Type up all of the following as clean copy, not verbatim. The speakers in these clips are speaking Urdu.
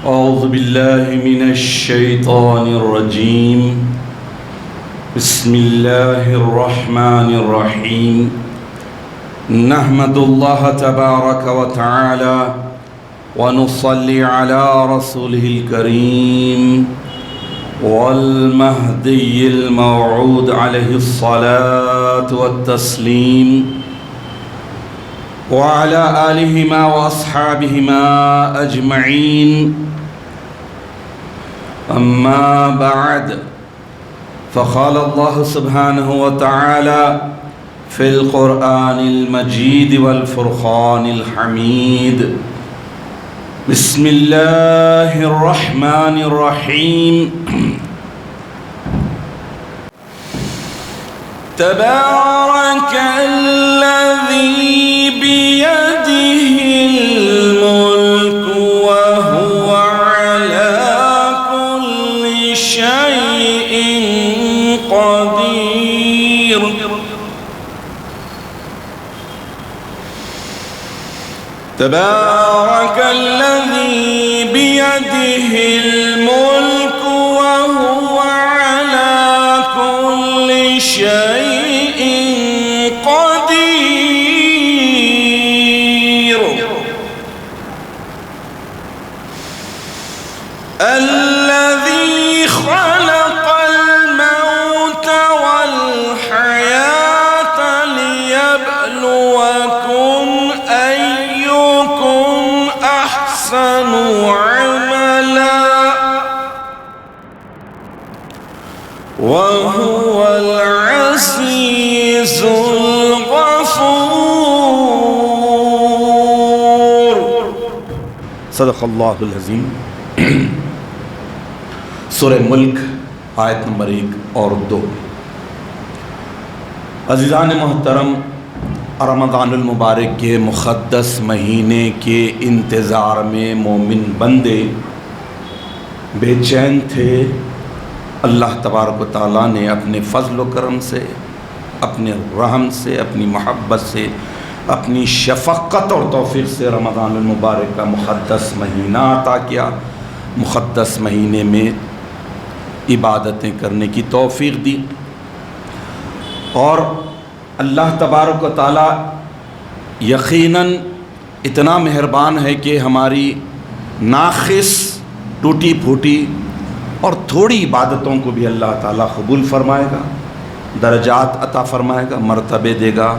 أعوذ بالله من الشيطان الرجيم. بسم الله الرحمن الرحيم. نحمد الله تبارك وتعالى ونصلي على رسوله الكريم والمهدي الموعود عليه الصلاة والتسليم وعلى آلهما وأصحابهما أجمعين. أما بعد، فقال الله سبحانه وتعالى في القرآن المجيد والفرقان الحميد. بسم الله الرحمن الرحيم. تبارك الذي بيده الملك وهو على كل شيء قدير. تبارك الذي بيده الملك وهو على كل شيء قدير. الذي خلق الموت والحياة ليبلوكم أيكم أحسن عملا وهو العزيز الغفور. صدق اللہ العظیم. سورہ ملک آیت نمبر 1 اور 2. عزیزان محترم، رمضان المبارک کے مقدس مہینے کے انتظار میں مومن بندے بے چین تھے. اللہ تبارک و تعالیٰ نے اپنے فضل و کرم سے، اپنے رحم سے، اپنی محبت سے، اپنی شفقت اور توفیق سے رمضان المبارک کا مقدس مہینہ عطا کیا. مقدس مہینے میں عبادتیں کرنے کی توفیق دی، اور اللہ تبارک و تعالیٰ یقیناً اتنا مہربان ہے کہ ہماری ناقص، ٹوٹی پھوٹی اور تھوڑی عبادتوں کو بھی اللہ تعالیٰ قبول فرمائے گا، درجات عطا فرمائے گا، مرتبے دے گا.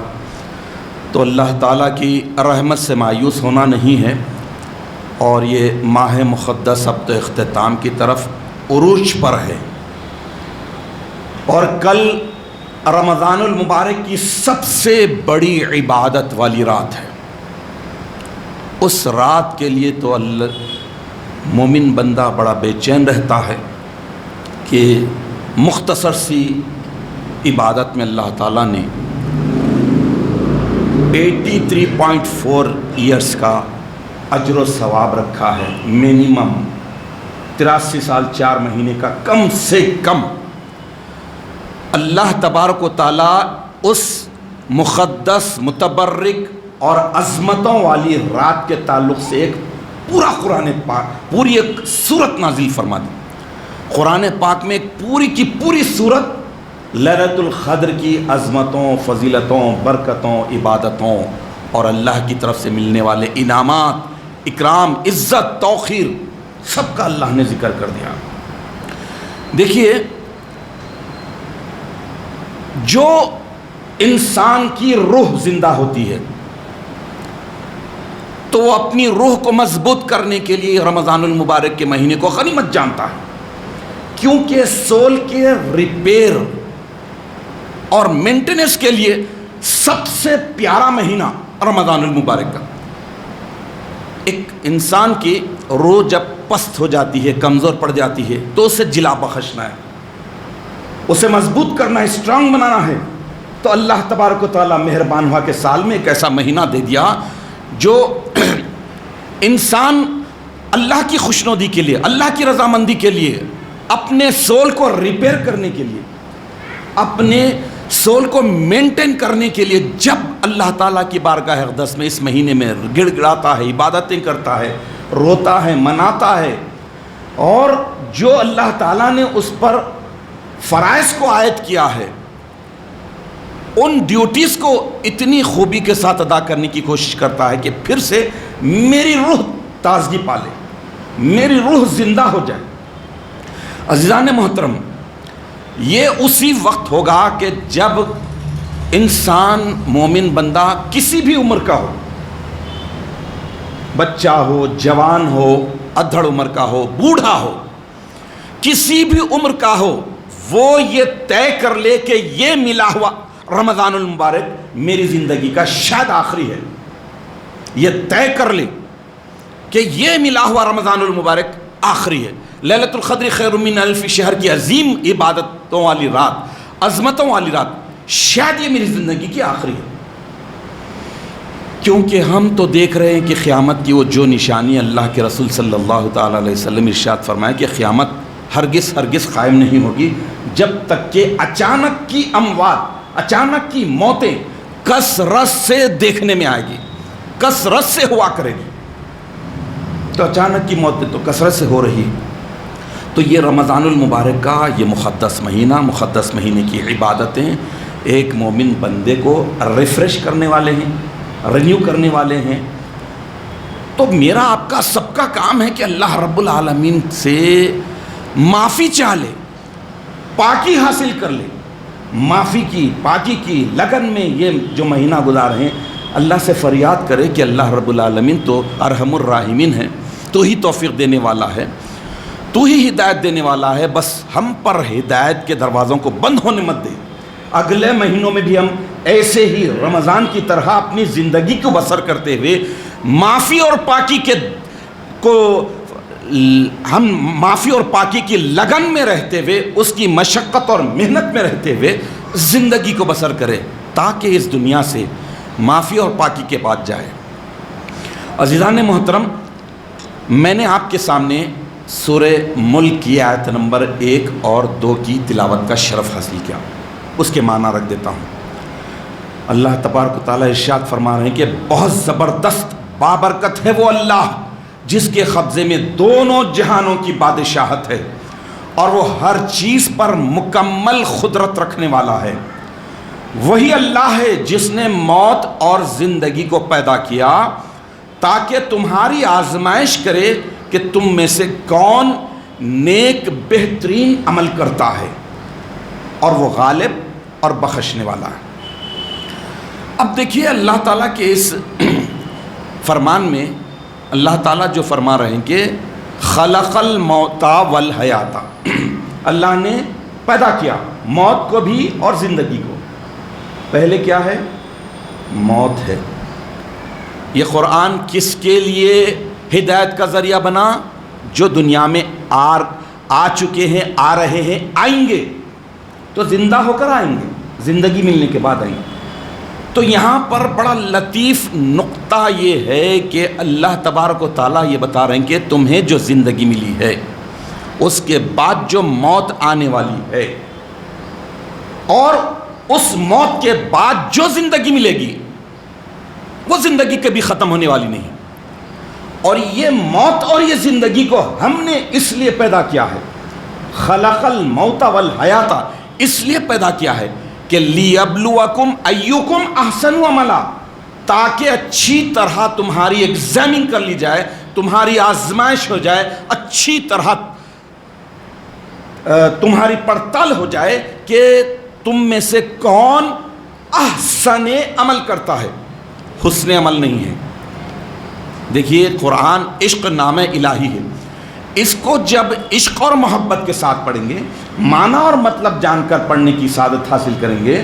تو اللہ تعالیٰ کی رحمت سے مایوس ہونا نہیں ہے. اور یہ ماہ مقدس اب تو اختتام کی طرف عروج پر ہے، اور کل رمضان المبارک کی سب سے بڑی عبادت والی رات ہے. اس رات کے لیے تو اللہ مومن بندہ بڑا بے چین رہتا ہے کہ مختصر سی عبادت میں اللہ تعالیٰ نے 83.4 ایئرس کا اجر و ثواب رکھا ہے. منیمم 83 سال 4 مہینے کا کم سے کم. اللہ تبارک و تعالیٰ اس مقدس، متبرک اور عظمتوں والی رات کے تعلق سے ایک پورا قرآن پاک، پوری ایک سورت نازل فرما دی. قرآن پاک میں ایک پوری کی پوری سورت لیلۃ القدر کی عظمتوں، فضیلتوں، برکتوں، عبادتوں اور اللہ کی طرف سے ملنے والے انعامات، اکرام، عزت، توقیر، سب کا اللہ نے ذکر کر دیا. دیکھیے، جو انسان کی روح زندہ ہوتی ہے تو وہ اپنی روح کو مضبوط کرنے کے لیے رمضان المبارک کے مہینے کو غنیمت جانتا ہے، کیونکہ سول کے ریپیئر اور مینٹیننس کے لیے سب سے پیارا مہینہ رمضان المبارک کا. ایک انسان کی روح جب پست ہو جاتی ہے، کمزور پڑ جاتی ہے، تو اسے جلا بخشنا ہے، اسے مضبوط کرنا ہے، اسٹرانگ بنانا ہے. تو اللہ تبارک و تعالیٰ مہربان ہوا کہ سال میں ایک ایسا مہینہ دے دیا جو انسان اللہ کی خوشنودی کے لیے، اللہ کی رضامندی کے لیے، اپنے سول کو ریپیئر کرنے کے لیے، اپنے سول کو مینٹین کرنے کے لیے جب اللہ تعالیٰ کی بارگاہ اقدس میں اس مہینے میں گڑ گڑاتا ہے، عبادتیں کرتا ہے، روتا ہے، مناتا ہے، اور جو اللہ تعالیٰ نے اس پر فرائض کو عائد کیا ہے ان ڈیوٹیز کو اتنی خوبی کے ساتھ ادا کرنے کی کوشش کرتا ہے کہ پھر سے میری روح تازگی پالے، میری روح زندہ ہو جائے۔ عزیزان محترم، یہ اسی وقت ہوگا کہ جب انسان مومن بندہ کسی بھی عمر کا ہو، بچہ ہو، جوان ہو، ادھڑ عمر کا ہو، بوڑھا ہو، کسی بھی عمر کا ہو، وہ یہ طے کر لے کہ یہ ملا ہوا رمضان المبارک میری زندگی کا شاید آخری ہے، یہ طے کر لے کہ یہ ملا ہوا رمضان المبارک آخری ہے۔ لیلۃ القدر خیر من الف شہر کی عظیم عبادتوں والی رات، عظمتوں والی رات، شاید یہ میری زندگی کی آخری ہے۔ کیونکہ ہم تو دیکھ رہے ہیں کہ قیامت کی وہ جو نشانی اللہ کے رسول صلی اللہ تعالیٰ علیہ وسلم ارشاد فرمایا کہ قیامت ہرگز قائم نہیں ہوگی جب تک کہ اچانک کی اموات، اچانک کی موتیں کثرت سے دیکھنے میں آئے گی، کثرت سے ہوا کرے گی۔ تو اچانک کی موتیں تو کثرت سے ہو رہی، تو یہ رمضان المبارک کا یہ مقدس مہینہ، مقدس مہینے کی عبادتیں ایک مومن بندے کو ریفریش کرنے والے ہیں، رینیو کرنے والے ہیں۔ تو میرا آپ کا سب کا کام ہے کہ اللہ رب العالمین سے معافی چاہ لے، پاکی حاصل کر لے، معافی کی، پاکی کی لگن میں یہ جو مہینہ گزارے ہیں، اللہ سے فریاد کرے کہ اللہ رب العالمین تو ارحم الراحمین ہے، تو ہی توفیق دینے والا ہے، تو ہی ہدایت دینے والا ہے، بس ہم پر ہدایت کے دروازوں کو بند ہونے مت دے۔ اگلے مہینوں میں بھی ہم ایسے ہی رمضان کی طرح اپنی زندگی کو بسر کرتے ہوئے معافی اور پاکی ہم معافی اور پاکی کی لگن میں رہتے ہوئے، اس کی مشقت اور محنت میں رہتے ہوئے زندگی کو بسر کرے، تاکہ اس دنیا سے معافی اور پاکی کے بعد جائے۔ عزیزان محترم، میں نے آپ کے سامنے سورہ ملک کی آیت نمبر 1 اور 2 کی تلاوت کا شرف حاصل کیا، اس کے معنی رکھ دیتا ہوں۔ اللہ تبارک و تعالیٰ ارشاد فرما رہے ہیں کہ بہت زبردست بابرکت ہے وہ اللہ جس کے قبضے میں دونوں جہانوں کی بادشاہت ہے، اور وہ ہر چیز پر مکمل قدرت رکھنے والا ہے۔ وہی اللہ ہے جس نے موت اور زندگی کو پیدا کیا تاکہ تمہاری آزمائش کرے کہ تم میں سے کون نیک بہترین عمل کرتا ہے، اور وہ غالب اور بخشنے والا ہے۔ اب دیکھیے اللہ تعالیٰ کے اس فرمان میں اللہ تعالیٰ جو فرما رہے ہیں کہ خلق الموت والحیات، اللہ نے پیدا کیا موت کو بھی اور زندگی کو۔ پہلے کیا ہے؟ موت ہے۔ یہ قرآن کس کے لیے ہدایت کا ذریعہ بنا؟ جو دنیا میں آ چکے ہیں، آ رہے ہیں، آئیں گے، تو زندہ ہو کر آئیں گے، زندگی ملنے کے بعد آئیں گے۔ تو یہاں پر بڑا لطیف نقطہ یہ ہے کہ اللہ تبارک و تعالیٰ یہ بتا رہے ہیں کہ تمہیں جو زندگی ملی ہے اس کے بعد جو موت آنے والی ہے، اور اس موت کے بعد جو زندگی ملے گی وہ زندگی کبھی ختم ہونے والی نہیں۔ اور یہ موت اور یہ زندگی کو ہم نے اس لیے پیدا کیا ہے، خلق الموت والحیات، اس لیے پیدا کیا ہے کہ لیبلوکم ایکم احسن عملا، تاکہ اچھی طرح تمہاری ایگزامنگ کر لی جائے، تمہاری آزمائش ہو جائے، اچھی طرح تمہاری پڑتال ہو جائے کہ تم میں سے کون احسن عمل کرتا ہے، حسن عمل نہیں ہے۔ دیکھیے قرآن عشق نام الہی ہے، اس کو جب عشق اور محبت کے ساتھ پڑھیں گے، معنی اور مطلب جان کر پڑھنے کی سعادت حاصل کریں گے،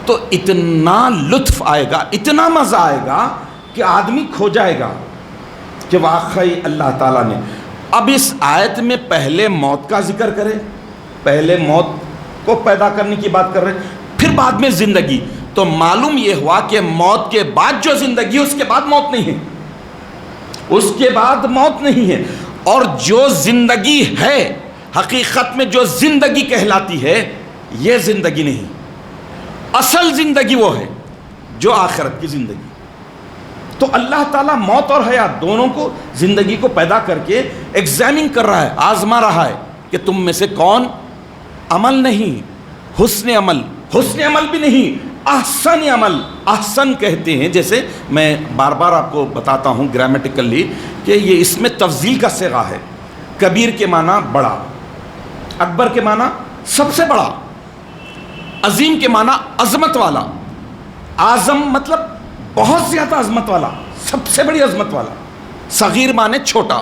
تو اتنا لطف آئے گا، اتنا مزہ آئے گا کہ آدمی کھو جائے گا کہ واقعی اللہ تعالیٰ نے۔ اب اس آیت میں پہلے موت کا ذکر کرے، پہلے موت کو پیدا کرنے کی بات کر رہے ہیں، پھر بعد میں زندگی، تو معلوم یہ ہوا کہ موت کے بعد جو زندگی، اس کے بعد موت نہیں ہے، اس کے بعد موت نہیں ہے۔ اور جو زندگی ہے حقیقت میں جو زندگی کہلاتی ہے، یہ زندگی نہیں، اصل زندگی وہ ہے جو آخرت کی زندگی، تو اللہ تعالیٰ موت اور حیات دونوں کو، زندگی کو پیدا کر کے ایگزامن کر رہا ہے، آزما رہا ہے کہ تم میں سے کون عمل نہیں، حسن عمل بھی نہیں، احسن عمل، احسن کہتے ہیں، جیسے میں بار بار آپ کو بتاتا ہوں گرامیٹیکلی کہ یہ اس میں تفضیل کا صیغہ ہے۔ کبیر کے معنی بڑا، اکبر کے معنی سب سے بڑا، عظیم کے معنی عظمت والا، اعظم مطلب بہت زیادہ عظمت والا، سب سے بڑی عظمت والا، صغیر معنی چھوٹا،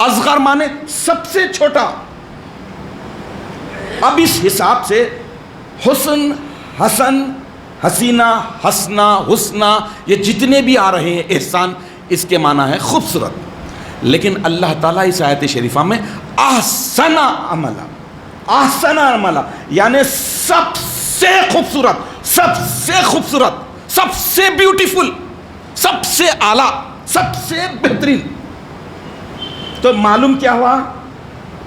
اصغر معنی سب سے چھوٹا۔ اب اس حساب سے حسن، حسن، حسینہ، حسنہ، حسنہ، یہ جتنے بھی آ رہے ہیں احسان، اس کے معنی ہے خوبصورت۔ لیکن اللہ تعالیٰ اس آیت شریفہ میں احسن عملہ، احسن عملہ یعنی سب سے خوبصورت، سب سے خوبصورت، سب سے بیوٹیفل، سب سے اعلیٰ، سب سے بہترین۔ تو معلوم کیا ہوا؟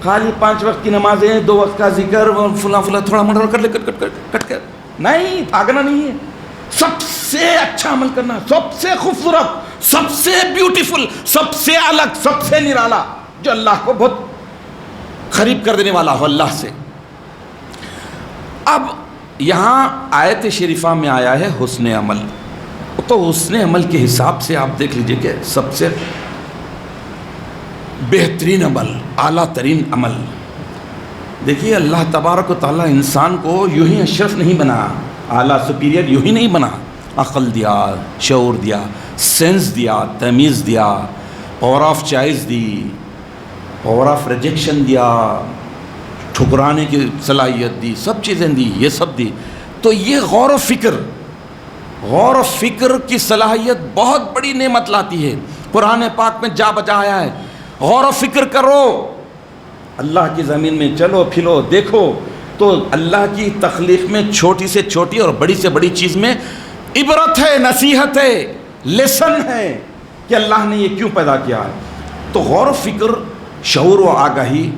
خالی 5 وقت کی نمازیں، 2 وقت کا ذکر، فلاں تھوڑا موڑا کر لے، کٹ کر نہیں، بھاگنا نہیں ہے، سب سے اچھا عمل کرنا، سب سے خوبصورت، سب سے بیوٹیفل، سب سے الگ، سب سے نرالا، جو اللہ کو بہت قریب کر دینے والا ہو اللہ سے۔ اب یہاں آیت شریفہ میں آیا ہے حسن عمل، تو حسن عمل کے حساب سے آپ دیکھ لیجئے کہ سب سے بہترین عمل، اعلیٰ ترین عمل، دیکھیے اللہ تبارک و تعالیٰ انسان کو یوں ہی اشرف نہیں بنا، اعلیٰ سپیریئر یوں ہی نہیں بنا، عقل دیا، شعور دیا، سینس دیا، تمیز دیا، power of choice the, power of rejection دیا، ٹھکرانے کی صلاحیت دی، سب چیزیں دی، یہ سب دی۔ تو یہ غور و فکر کی صلاحیت بہت بڑی نعمت لاتی ہے، قرآن پاک میں جا بجا آیا ہے، غور و فکر کرو، اللہ کی زمین میں چلو پھرو دیکھو، تو اللہ کی تخلیق میں چھوٹی سے چھوٹی اور بڑی سے بڑی چیز میں عبرت ہے، نصیحت ہے، لیسن ہے کہ اللہ نے یہ کیوں پیدا کیا ہے۔ تو غور و فکر، شعور و آگاہی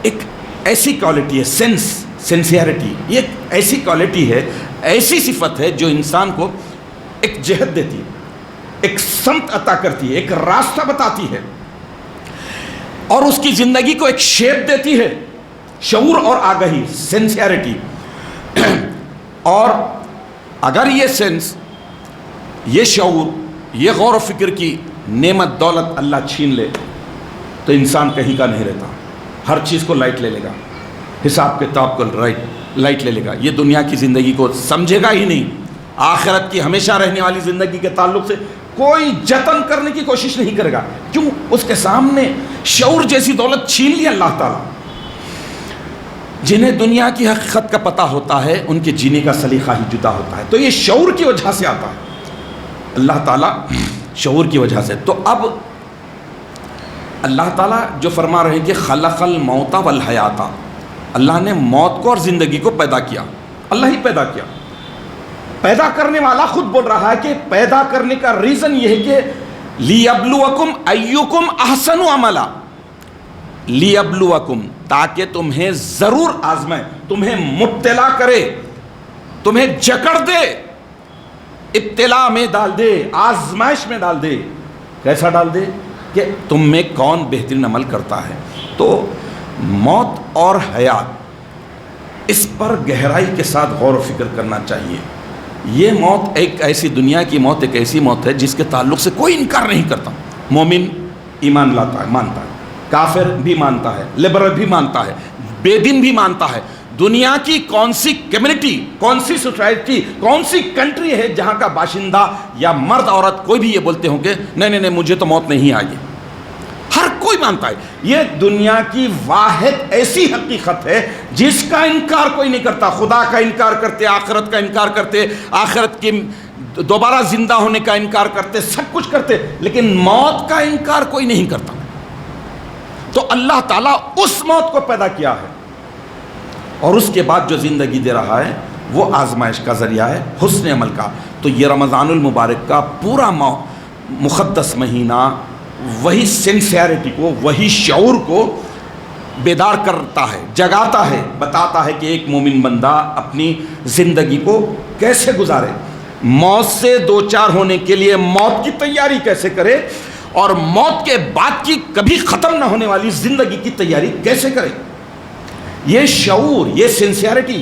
ایک ایسی کوالٹی ہے، سینسیئرٹی، یہ ایک ایسی کوالٹی ہے، ایسی صفت ہے جو انسان کو ایک جہت دیتی ہے، ایک سمت عطا کرتی ہے، ایک راستہ بتاتی ہے، اور اس کی زندگی کو ایک شیپ دیتی ہے۔ شعور اور آگاہی، سینسیئرٹی۔ اور اگر یہ سینس، یہ شعور، یہ غور و فکر کی نعمت دولت اللہ چھین لے تو انسان کہیں کا نہیں رہتا، ہر چیز کو لائٹ لے لے گا، حساب کتاب کو لائٹ لے لے گا، یہ دنیا کی زندگی کو سمجھے گا ہی نہیں، آخرت کی ہمیشہ رہنے والی زندگی کے تعلق سے کوئی جتن کرنے کی کوشش نہیں کرے گا۔ کیوں؟ اس کے سامنے شعور جیسی دولت چھین لی اللہ تعالیٰ۔ جنہیں دنیا کی حقیقت کا پتہ ہوتا ہے ان کے جینے کا سلیقہ ہی جدا ہوتا ہے، تو یہ شعور کی وجہ سے آتا ہے، اللہ تعالیٰ شعور کی وجہ سے۔ تو اب اللہ تعالیٰ جو فرما رہے ہیں کہ خلق الموت والحیات، اللہ نے موت کو اور زندگی کو پیدا کیا، اللہ ہی پیدا کیا۔ پیدا کرنے والا خود بول رہا ہے کہ پیدا کرنے کا ریزن یہ ہے کہ لیبلوکم ایکم احسن عملا، لیبلوکم تاکہ تمہیں ضرور آزمائے، تمہیں مبتلا کرے، تمہیں جکڑ دے، ابتلا میں ڈال دے، آزمائش میں ڈال دے۔ کیسا ڈال دے؟ کہ تم میں کون بہترین عمل کرتا ہے۔ تو موت اور حیات، اس پر گہرائی کے ساتھ غور و فکر کرنا چاہیے۔ یہ موت ایک ایسی، دنیا کی موت ایک ایسی موت ہے جس کے تعلق سے کوئی انکار نہیں کرتا۔ مومن ایمان لاتا ہے، مانتا ہے، کافر بھی مانتا ہے، لبرل بھی مانتا ہے، بے دین بھی مانتا ہے۔ دنیا کی کون سی کمیونٹی، کون سی سوسائٹی، کون سی کنٹری ہے جہاں کا باشندہ یا مرد عورت کوئی بھی یہ بولتے ہوں کہ نہیں مجھے تو موت نہیں آئے گی؟ ہر کوئی مانتا ہے۔ یہ دنیا کی واحد ایسی حقیقت ہے جس کا انکار کوئی نہیں کرتا۔ خدا کا انکار کرتے، آخرت کا انکار کرتے، آخرت کی دوبارہ زندہ ہونے کا انکار کرتے، سب کچھ کرتے، لیکن موت کا انکار کوئی نہیں کرتا۔ تو اللہ تعالیٰ اس موت کو پیدا کیا ہے، اور اس کے بعد جو زندگی دے رہا ہے وہ آزمائش کا ذریعہ ہے، حسن عمل کا۔ تو یہ رمضان المبارک کا پورا مقدس مہینہ وہی سینسیئرٹی کو، وہی شعور کو بیدار کرتا ہے، جگاتا ہے، بتاتا ہے کہ ایک مومن بندہ اپنی زندگی کو کیسے گزارے۔ موت سے دوچار ہونے کے لیے موت کی تیاری کیسے کرے اور موت کے بعد کی کبھی ختم نہ ہونے والی زندگی کی تیاری کیسے کرے. یہ شعور، یہ سنسیئرٹی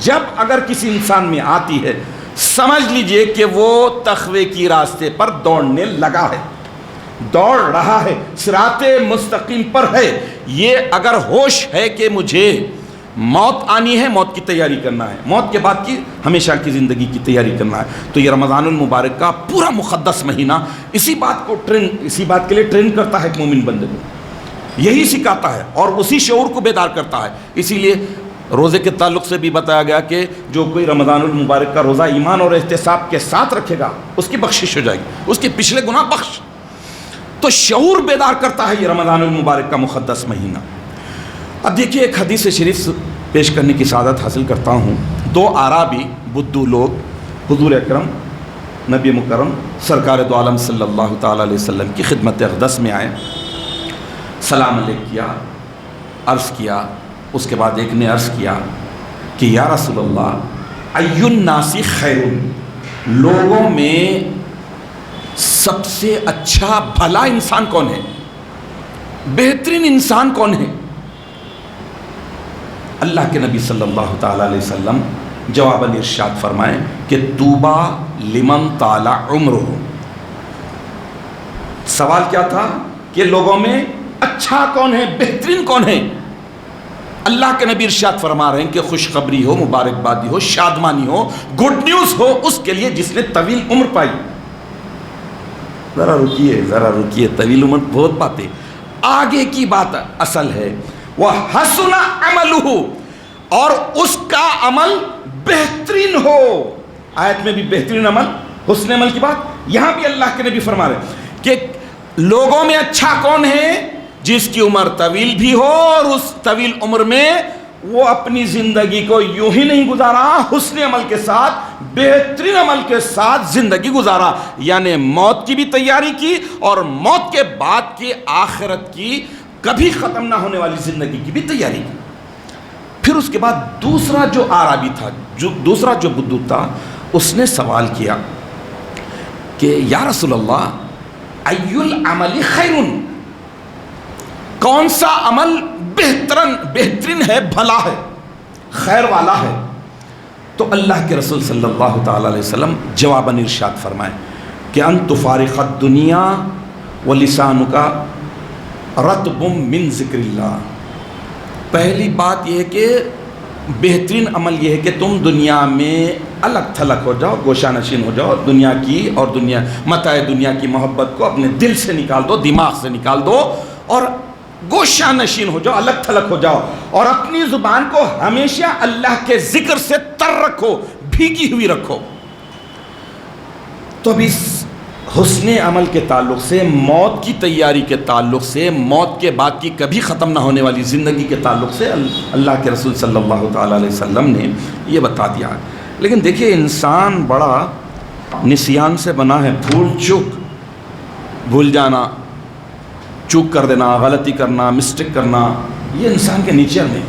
جب اگر کسی انسان میں آتی ہے، سمجھ لیجئے کہ وہ تقوی کی راستے پر دوڑنے لگا ہے، دوڑ رہا ہے، صراط مستقیم پر ہے. یہ اگر ہوش ہے کہ مجھے موت آنی ہے، موت کی تیاری کرنا ہے، موت کے بعد کی ہمیشہ کی زندگی کی تیاری کرنا ہے، تو یہ رمضان المبارک کا پورا مقدس مہینہ اسی بات کے لیے ٹرین کرتا ہے ایک مومن بندے کو، یہی سکھاتا ہے اور اسی شعور کو بیدار کرتا ہے. اسی لیے روزے کے تعلق سے بھی بتایا گیا کہ جو کوئی رمضان المبارک کا روزہ ایمان اور احتساب کے ساتھ رکھے گا اس کی بخشش ہو جائے گی، اس کے پچھلے گناہ بخش. تو شعور بیدار کرتا ہے یہ رمضان المبارک کا مقدس مہینہ. اب دیکھیے ایک حدیث شریف پیش کرنے کی سعادت حاصل کرتا ہوں. دو اعرابی بدو لوگ حضور اکرم نبی مکرم سرکار دو عالم صلی اللہ تعالیٰ علیہ وسلم کی خدمت اقدس میں آئے، سلام علیہ کیا، عرض کیا. اس کے بعد ایک نے عرض کیا کہ یا رسول اللہ ای الناس خیر، لوگوں میں سب سے اچھا بھلا انسان کون ہے، بہترین انسان کون ہے؟ اللہ کے نبی صلی اللہ تعالیٰ علیہ وسلم جواباً ارشاد فرمائیں کہ طوبیٰ لمن طال عمرہ. سوال کیا تھا کہ لوگوں میں اچھا کون ہے، بہترین کون ہے؟ اللہ کے نبی ارشاد فرما رہے ہیں کہ خوشخبری ہو، مبارکبادی ہو، شادمانی ہو، گڈ نیوز ہو اس کے لیے جس نے طویل عمر پائی. ذرا رکیے، طویل عمر بہت باتیں، آگے کی بات اصل ہے. وَحَسُنَ عَمَلُهُ، اور اس کا عمل بہترین ہو. آیت میں بھی بہترین عمل، حسن عمل کی بات، یہاں بھی اللہ کے نبی فرما رہے ہیں کہ لوگوں میں اچھا کون ہے؟ جس کی عمر طویل بھی ہو اور اس طویل عمر میں وہ اپنی زندگی کو یوں ہی نہیں گزارا، حسن عمل کے ساتھ، بہترین عمل کے ساتھ زندگی گزارا. یعنی موت کی بھی تیاری کی اور موت کے بعد کی آخرت کی کبھی ختم نہ ہونے والی زندگی کی بھی تیاری کی. پھر اس کے بعد دوسرا جو عربی تھا، دوسرا جو بدو تھا، اس نے سوال کیا کہ یا رسول اللہ ای العمل خیر، کون سا عمل بہترین ہے، بھلا ہے، خیر والا ہے؟ تو اللہ کے رسول صلی اللہ تعالیٰ علیہ وسلم جواباً ارشاد فرمائے کہ ان تفارق الدنیا ولسانک رطب من ذکر اللہ. پہلی بات یہ ہے کہ بہترین عمل یہ ہے کہ تم دنیا میں الگ تھلگ ہو جاؤ، گوشہ نشین ہو جاؤ، دنیا کی اور متاع دنیا کی محبت کو اپنے دل سے نکال دو، دماغ سے نکال دو اور گوشہ نشین ہو جاؤ، الگ تھلگ ہو جاؤ، اور اپنی زبان کو ہمیشہ اللہ کے ذکر سے تر رکھو، بھیگی ہوئی رکھو. تو اب اس حسن عمل کے تعلق سے، موت کی تیاری کے تعلق سے، موت کے بعد کی کبھی ختم نہ ہونے والی زندگی کے تعلق سے اللہ کے رسول صلی اللہ تعالیٰ علیہ وسلم نے یہ بتا دیا. لیکن دیکھیے انسان بڑا نسیان سے بنا ہے، بھول جانا، چوک کر دینا، غلطی کرنا، مسٹیک کرنا، یہ انسان کے نیچر میں.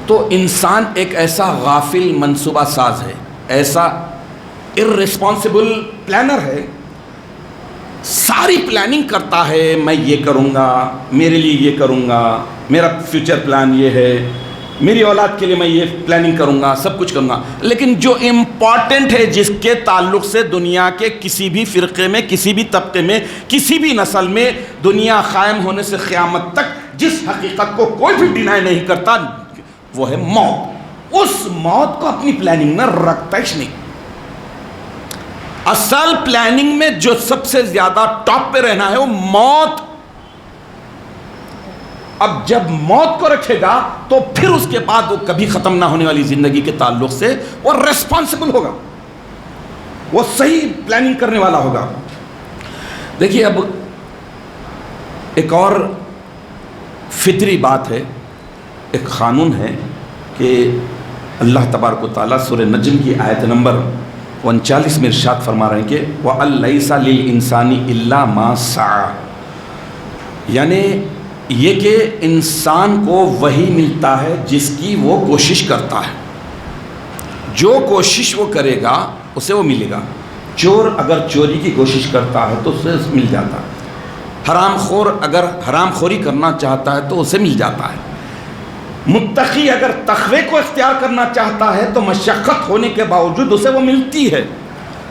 تو انسان ایک ایسا غافل منصوبہ ساز ہے، ایسا ارریسپانسبل پلانر ہے، ساری پلاننگ کرتا ہے، میں یہ کروں گا، میرے لیے یہ کروں گا، میرا فیوچر پلان یہ ہے، میری اولاد کے لیے میں یہ پلاننگ کروں گا، سب کچھ کروں گا. لیکن جو امپورٹنٹ ہے، جس کے تعلق سے دنیا کے کسی بھی فرقے میں، کسی بھی طبقے میں، کسی بھی نسل میں، دنیا قائم ہونے سے قیامت تک جس حقیقت کو کوئی بھی ڈینائی نہیں کرتا، وہ ہے موت. اس موت کو اپنی پلاننگ میں رکھتا ہی نہیں. اصل پلاننگ میں جو سب سے زیادہ ٹاپ پہ رہنا ہے وہ موت. اب جب موت کو رکھے گا تو پھر اس کے بعد وہ کبھی ختم نہ ہونے والی زندگی کے تعلق سے وہ ریسپانسبل ہوگا، وہ صحیح پلاننگ کرنے والا ہوگا. دیکھیے اب ایک اور فطری بات ہے، ایک قانون ہے کہ اللہ تبارک و تعالیٰ سورہ نجم کی آیت نمبر 39 میں ارشاد فرما رہے ہیں کہ وَأَلَّيْسَ لِلْإِنسَانِ إِلَّا مَا سَعَى، یعنی یہ کہ انسان کو وہی ملتا ہے جس کی وہ کوشش کرتا ہے. جو کوشش وہ کرے گا اسے وہ ملے گا. چور اگر چوری کی کوشش کرتا ہے تو اسے مل جاتا ہے. حرام خور اگر حرام خوری کرنا چاہتا ہے تو اسے مل جاتا ہے. متقی اگر تقوی کو اختیار کرنا چاہتا ہے تو مشقت ہونے کے باوجود اسے وہ ملتی ہے.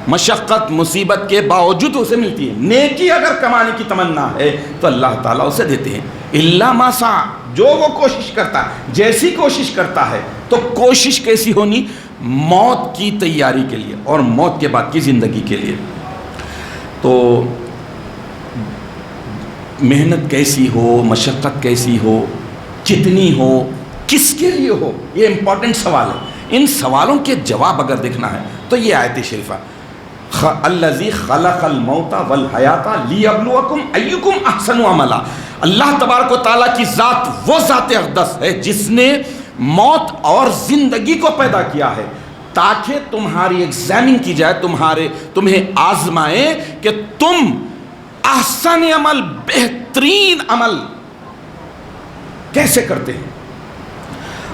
مشقت مصیبت کے باوجود اسے ملتی ہے. نیکی اگر کمانے کی تمنا ہے تو اللہ تعالیٰ اسے دیتے ہیں. الا ما سعی، جو وہ کوشش کرتا ہے، جیسی کوشش کرتا ہے. تو کوشش کیسی ہونی؟ موت کی تیاری کے لیے اور موت کے بعد کی زندگی کے لیے. تو محنت کیسی ہو، مشقت کیسی ہو، کتنی ہو، کس کے لیے ہو، یہ امپورٹنٹ سوال ہے. ان سوالوں کے جواب اگر دیکھنا ہے تو یہ آیت شریفہ الذی خلق الموت والحیات لیبلوکم ایکم احسن عملا. اللہ تبارک و تعالیٰ کی ذات وہ ذات اقدس ہے جس نے موت اور زندگی کو پیدا کیا ہے تاکہ تمہاری ایگزامنگ کی جائے، تمہیں آزمائے کہ تم احسن عمل، بہترین عمل کیسے کرتے ہیں.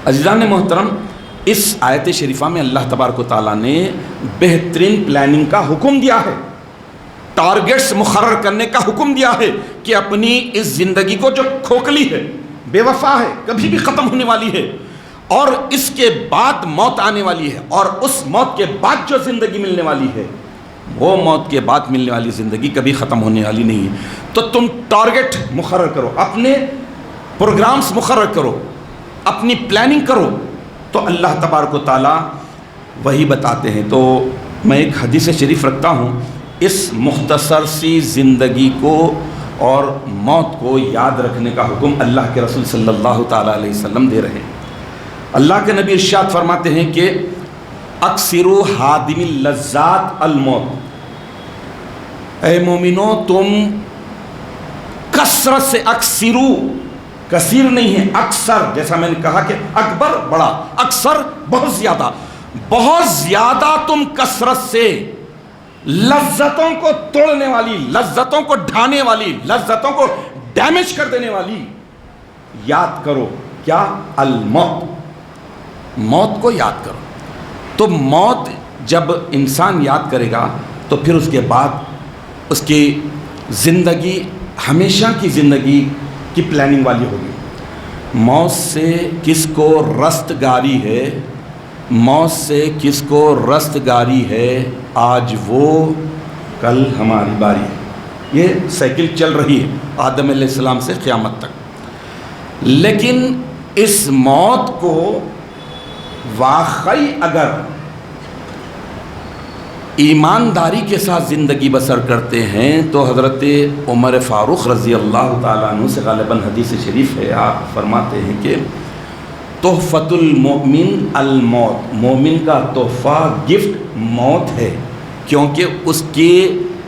عزیزان محترم، اس آیت شریفہ میں اللہ تبارک و تعالیٰ نے بہترین پلاننگ کا حکم دیا ہے، ٹارگٹس مقرر کرنے کا حکم دیا ہے کہ اپنی اس زندگی کو جو کھوکھلی ہے، بے وفا ہے، کبھی بھی ختم ہونے والی ہے، اور اس کے بعد موت آنے والی ہے، اور اس موت کے بعد جو زندگی ملنے والی ہے وہ موت کے بعد ملنے والی زندگی کبھی ختم ہونے والی نہیں ہے. تو تم ٹارگٹ مقرر کرو، اپنے پروگرامز مقرر کرو، اپنی پلاننگ کرو. تو اللہ تبارک و تعالیٰ وہی بتاتے ہیں. تو میں ایک حدیث شریف رکھتا ہوں، اس مختصر سی زندگی کو اور موت کو یاد رکھنے کا حکم اللہ کے رسول صلی اللہ تعالیٰ علیہ وسلم دے رہے ہیں. اللہ کے نبی ارشاد فرماتے ہیں کہ اکثروا حادم اللذات الموت. اے مومنو، تم کثرت سے، اکثروا کثیر نہیں ہے، اکثر، جیسا میں نے کہا کہ اکبر بڑا، اکثر بہت زیادہ تم کثرت سے لذتوں کو توڑنے والی، لذتوں کو ڈھانے والی، لذتوں کو ڈیمیج کر دینے والی یاد کرو. کیا؟ الموت. موت کو یاد کرو. تو موت جب انسان یاد کرے گا تو پھر اس کے بعد اس کی زندگی ہمیشہ کی زندگی کی پلاننگ والی ہوگی. موت سے کس کو رستگاری ہے، موت سے کس کو رستگاری ہے، آج وہ کل ہماری باری ہے. یہ سائیکل چل رہی ہے آدم علیہ السلام سے قیامت تک. لیکن اس موت کو واقعی اگر ایمانداری کے ساتھ زندگی بسر کرتے ہیں تو حضرت عمر فاروق رضی اللہ تعالیٰ عنہ سے غالباً حدیث شریف ہے، آپ فرماتے ہیں کہ تحفۃ المؤمن الموت. مومن کا تحفہ، گفٹ موت ہے، کیونکہ اس کی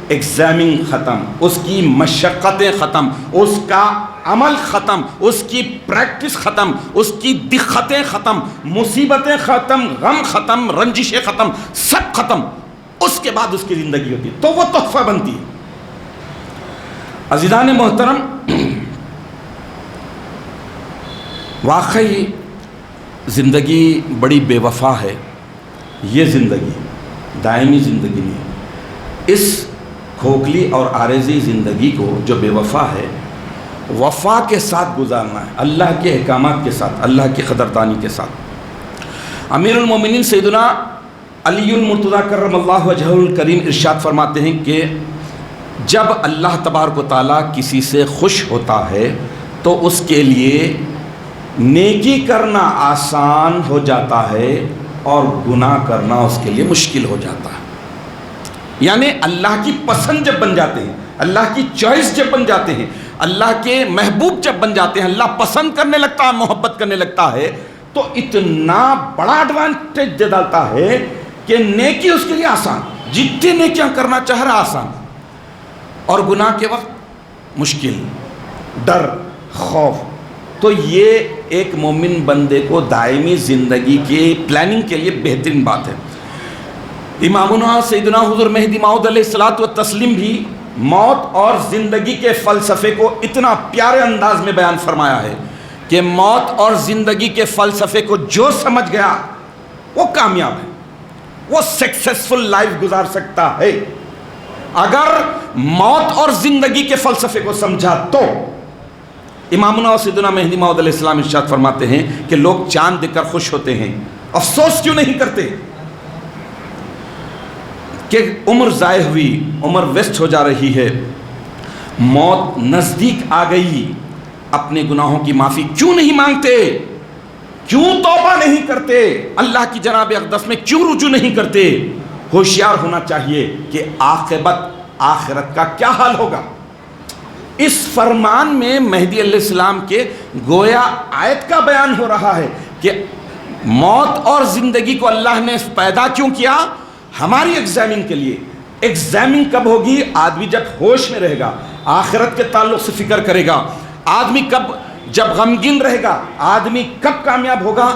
ایگزامنگ ختم، اس کی مشقتیں ختم، اس کا عمل ختم، اس کی پریکٹس ختم، اس کی دقتیں ختم، مصیبتیں ختم، غم ختم، رنجشیں ختم، سب ختم. اس کے بعد اس کی زندگی ہوتی ہے تو وہ تحفہ بنتی ہے. عزیزان محترم، واقعی زندگی بڑی بے وفا ہے. یہ زندگی دائمی زندگی نہیں ہے. اس کھوکھلی اور عارضی زندگی کو جو بے وفا ہے، وفا کے ساتھ گزارنا ہے، اللہ کے احکامات کے ساتھ، اللہ کی قدردانی کے ساتھ. امیر المومنین سیدنا علی المرتضیٰ کرم اللہ وجہہ الکریم ارشاد فرماتے ہیں کہ جب اللہ تبارک و تعالیٰ کسی سے خوش ہوتا ہے تو اس کے لیے نیکی کرنا آسان ہو جاتا ہے اور گناہ کرنا اس کے لیے مشکل ہو جاتا ہے. یعنی اللہ کی پسند جب بن جاتے ہیں، اللہ کی چوائس جب بن جاتے ہیں، اللہ کے محبوب جب بن جاتے ہیں، اللہ پسند کرنے لگتا ہے، محبت کرنے لگتا ہے، تو اتنا بڑا ایڈوانٹیج دے ڈالتا ہے کہ نیکی اس کے لیے آسان، جتنی نیکیاں کرنا چاہ رہا آسان، اور گناہ کے وقت مشکل، ڈر، خوف. تو یہ ایک مومن بندے کو دائمی زندگی کی پلاننگ کے لیے بہترین بات ہے. امامنا سیدنا حضور مہدی موعود علیہ الصلوۃ والتسلیم بھی موت اور زندگی کے فلسفے کو اتنا پیارے انداز میں بیان فرمایا ہے کہ موت اور زندگی کے فلسفے کو جو سمجھ گیا وہ کامیاب ہے، وہ سکسیسفل لائف گزار سکتا ہے اگر موت اور زندگی کے فلسفے کو سمجھا تو۔ امامنا و سیدنا مہدی موعود علیہ السلام ارشاد فرماتے ہیں کہ لوگ چاند دیکھ کر خوش ہوتے ہیں، افسوس کیوں نہیں کرتے کہ عمر ضائع ہوئی، عمر ویسٹ ہو جا رہی ہے، موت نزدیک آ گئی، اپنے گناہوں کی معافی کیوں نہیں مانگتے، کیوں توبہ نہیں کرتے، اللہ کی جناب اقدس میں کیوں رجوع نہیں کرتے؟ ہوشیار ہونا چاہیے کہ عاقبت آخرت کا کیا حال ہوگا۔ اس فرمان میں مہدی علیہ السلام کے گویا آیت کا بیان ہو رہا ہے کہ موت اور زندگی کو اللہ نے پیدا کیوں کیا؟ ہماری ایگزامنگ کے لیے۔ ایگزامنگ کب ہوگی؟ آدمی جب ہوش میں رہے گا، آخرت کے تعلق سے فکر کرے گا، آدمی کب جب غمگین رہے گا، آدمی کب کامیاب ہوگا،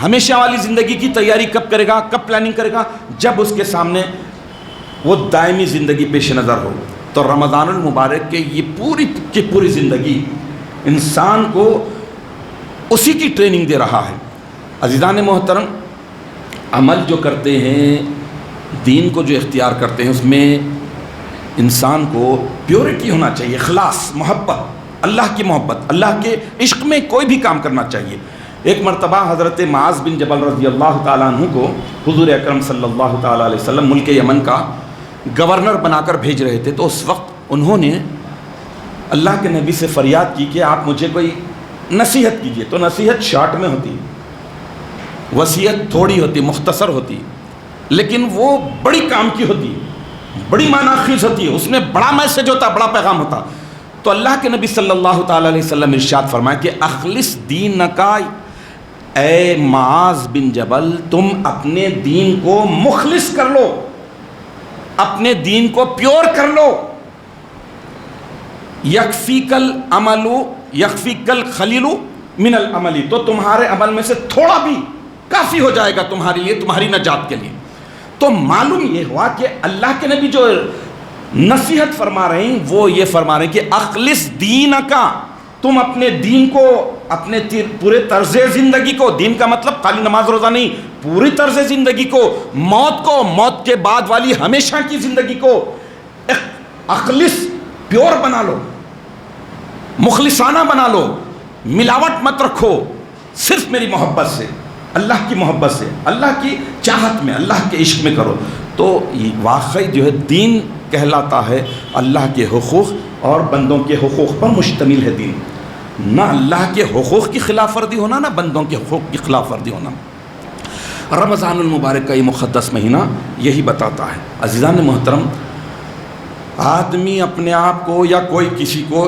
ہمیشہ والی زندگی کی تیاری کب کرے گا، کب پلاننگ کرے گا؟ جب اس کے سامنے وہ دائمی زندگی پیش نظر ہو۔ تو رمضان المبارک کے یہ پوری کی پوری زندگی انسان کو اسی کی ٹریننگ دے رہا ہے۔ عزیزان محترم، عمل جو کرتے ہیں، دین کو جو اختیار کرتے ہیں، اس میں انسان کو پیورٹی ہونا چاہیے، اخلاص، محبت، اللہ کی محبت، اللہ کے عشق میں کوئی بھی کام کرنا چاہیے۔ ایک مرتبہ حضرت معاذ بن جبل رضی اللہ تعالیٰ عنہ کو حضور اکرم صلی اللہ تعالیٰ علیہ وسلم ملک یمن کا گورنر بنا کر بھیج رہے تھے، تو اس وقت انہوں نے اللہ کے نبی سے فریاد کی کہ آپ مجھے کوئی نصیحت کیجئے۔ تو نصیحت شارٹ میں ہوتی، وصیت تھوڑی ہوتی، مختصر ہوتی، لیکن وہ بڑی کام کی ہوتی، بڑی معنی خیز ہوتی ہے، اس میں بڑا میسج ہوتا، بڑا پیغام ہوتا۔ تو اللہ کے نبی صلی اللہ تعالیٰ علیہ وسلم ارشاد فرمایا کہ اخلص دینکا، اے معاذ بن جبل، تم اپنے دین کو مخلص کر لو، اپنے دین کو پیور کر لو۔ یکفیک العمل یکفیک الخلیل من العمل، تو تمہارے عمل میں سے تھوڑا بھی کافی ہو جائے گا تمہارے لیے، تمہاری نجات کے لیے۔ تو معلوم یہ ہوا کہ اللہ کے نبی جو نصیحت فرما رہے ہیں وہ یہ فرما رہے ہیں کہ اخلص دینکا، تم اپنے دین کو، اپنے پورے طرز زندگی کو، دین کا مطلب خالی نماز روزہ نہیں، پوری طرز زندگی کو، موت کو، موت کے بعد والی ہمیشہ کی زندگی کو اخلص، پیور بنا لو، مخلصانہ بنا لو، ملاوٹ مت رکھو، صرف میری محبت سے، اللہ کی محبت سے، اللہ کی چاہت میں، اللہ کے عشق میں کرو۔ تو یہ واقعی جو ہے دین کہلاتا ہے اللہ کے حقوق اور بندوں کے حقوق پر مشتمل ہے دین، نہ اللہ کے حقوق کی خلاف ورزی ہونا، نہ بندوں کے حقوق کی خلاف ورزی ہونا۔ رمضان المبارک کا یہ مقدس مہینہ یہی بتاتا ہے۔ عزیزان محترم، آدمی اپنے آپ کو یا کوئی کسی کو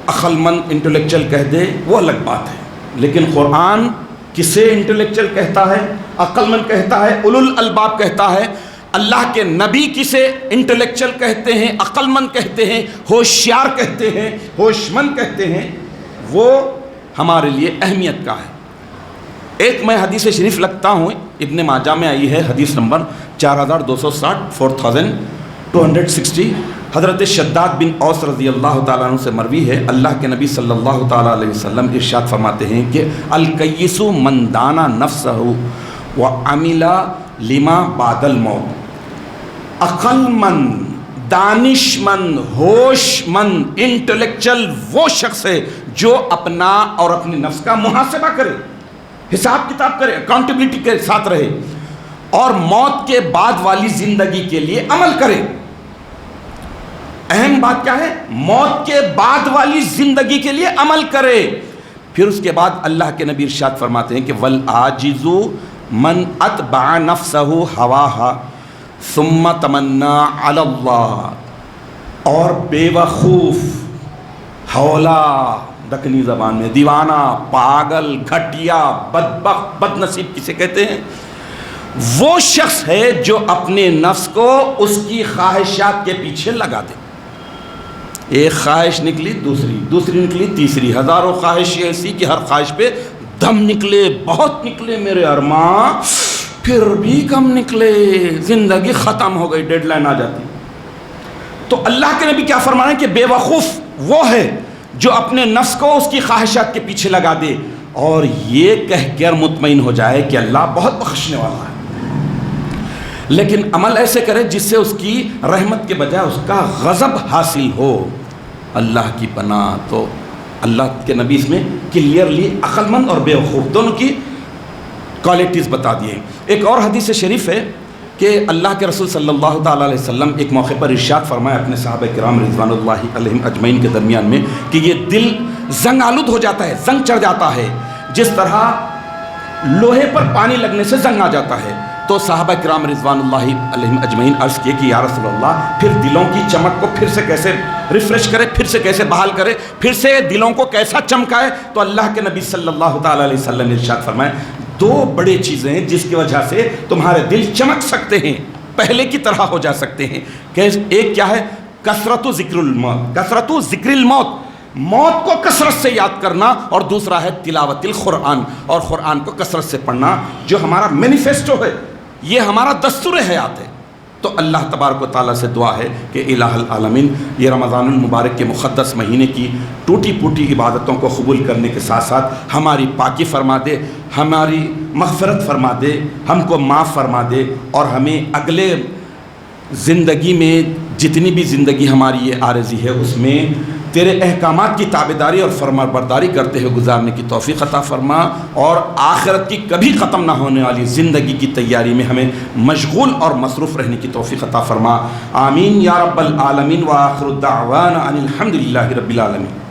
عقل مند انٹلیکچل کہہ دے وہ الگ بات ہے، لیکن قرآن کسے انٹلیکچل کہتا ہے، عقل مند کہتا ہے، اولو الالباب کہتا ہے۔ اللہ کے نبی کسے انٹلیکچل کہتے ہیں، عقل مند کہتے ہیں، ہوشیار کہتے ہیں، ہوش مند کہتے ہیں، وہ ہمارے لیے اہمیت کا ہے۔ ایک میں حدیث شریف لگتا ہوں، ابن ماجہ میں آئی ہے، حدیث نمبر 4260، 4260، حضرت شداد بن اوس رضی اللہ تعالیٰ عنہ سے مروی ہے، اللہ کے نبی صلی اللہ تعالیٰ علیہ وسلم ارشاد فرماتے ہیں کہ الکیس من دانا نفسہ وعمل لما بعد الموت، عقل مند، دانش مند، ہوش مند، انٹلیکچل وہ شخص ہے جو اپنا اور اپنے نفس کا محاسبہ کرے، حساب کتاب کرے، اکاؤنٹیبلٹی کے ساتھ رہے، اور موت کے بعد والی زندگی کے لیے عمل کرے۔ اہم بات کیا ہے؟ موت کے بعد والی زندگی کے لیے عمل کرے۔ پھر اس کے بعد اللہ کے نبی ارشاد فرماتے ہیں کہ والعاجز من اتبع نفسہ ہواها ثم تمنا علی اللہ، اور بے وقوف، ہولا دکنی زبان میں دیوانہ، پاگل، گھٹیا، بدبخت، بد نصیب کسے کہتے ہیں؟ وہ شخص ہے جو اپنے نفس کو اس کی خواہشات کے پیچھے لگا دے۔ ایک خواہش نکلی، دوسری نکلی، تیسری، ہزاروں خواہش ایسی کہ ہر خواہش پہ دم نکلے، بہت نکلے میرے ارمان، پھر بھی کم نکلے، زندگی ختم ہو گئی، ڈیڈ لائن آ جاتی۔ تو اللہ کے نبی کیا فرمانا ہے کہ بے وقوف وہ ہے جو اپنے نفس کو اس کی خواہشات کے پیچھے لگا دے اور یہ کہہ کر مطمئن ہو جائے کہ اللہ بہت بخشنے والا ہے۔ لیکن عمل ایسے کرے جس سے اس کی رحمت کے بجائے اس کا غضب حاصل ہو۔ اللہ کی پناہ، تو اللہ کے نبی اس میں کلیئرلی عقل مند اور بیوقوف دونوں کی کوالٹیز بتا دیے۔ ایک اور حدیث شریف ہے کہ اللہ کے رسول صلی اللہ تعالیٰ علیہ وسلم ایک موقع پر ارشاد فرمایا اپنے صحابہ کرام رضوان اللہ علیہم اجمعین کے درمیان میں کہ یہ دل زنگ آلود ہو جاتا ہے، زنگ چڑھ جاتا ہے، جس طرح لوہے پر پانی لگنے سے زنگ آ جاتا ہے۔ تو صحابہ کرام رضوان اللہ علیہم اجمعین عرض کیے کہ یا رسول اللہ پھر دلوں کی چمک کو پھر سے کیسے ریفریش کرے، پھر سے کیسے بحال کرے، پھر سے دلوں کو کیسا چمکائے؟ تو اللہ کے نبی صلی اللہ تعالیٰ علیہ وسلم نے ارشاد فرمایا دو بڑے چیزیں ہیں جس کی وجہ سے تمہارے دل چمک سکتے ہیں، پہلے کی طرح ہو جا سکتے ہیں۔ کہ ایک کیا ہے؟ کثرت ذکر الموت، کثرت ذکر الموت، موت کو کثرت سے یاد کرنا، اور دوسرا ہے تلاوت القرآن، اور قرآن کو کثرت سے پڑھنا، جو ہمارا مینیفیسٹو ہے، یہ ہمارا دستور حیات ہے۔ تو اللہ تبارک و تعالیٰ سے دعا ہے کہ الہ العالمین یہ رمضان المبارک کے مقدس مہینے کی ٹوٹی پوٹی عبادتوں کو قبول کرنے کے ساتھ ساتھ ہماری پاکی فرما دے، ہماری مغفرت فرما دے، ہم کو معاف فرما دے، اور ہمیں اگلے زندگی میں جتنی بھی زندگی ہماری یہ عارضی ہے اس میں تیرے احکامات کی تابعداری اور فرما برداری کرتے ہوئے گزارنے کی توفیق عطا فرما، اور آخرت کی کبھی ختم نہ ہونے والی زندگی کی تیاری میں ہمیں مشغول اور مصروف رہنے کی توفیق عطا فرما۔ آمین یا رب العالمین، وآخر الدعوانا ان الحمد للہ رب العالمین۔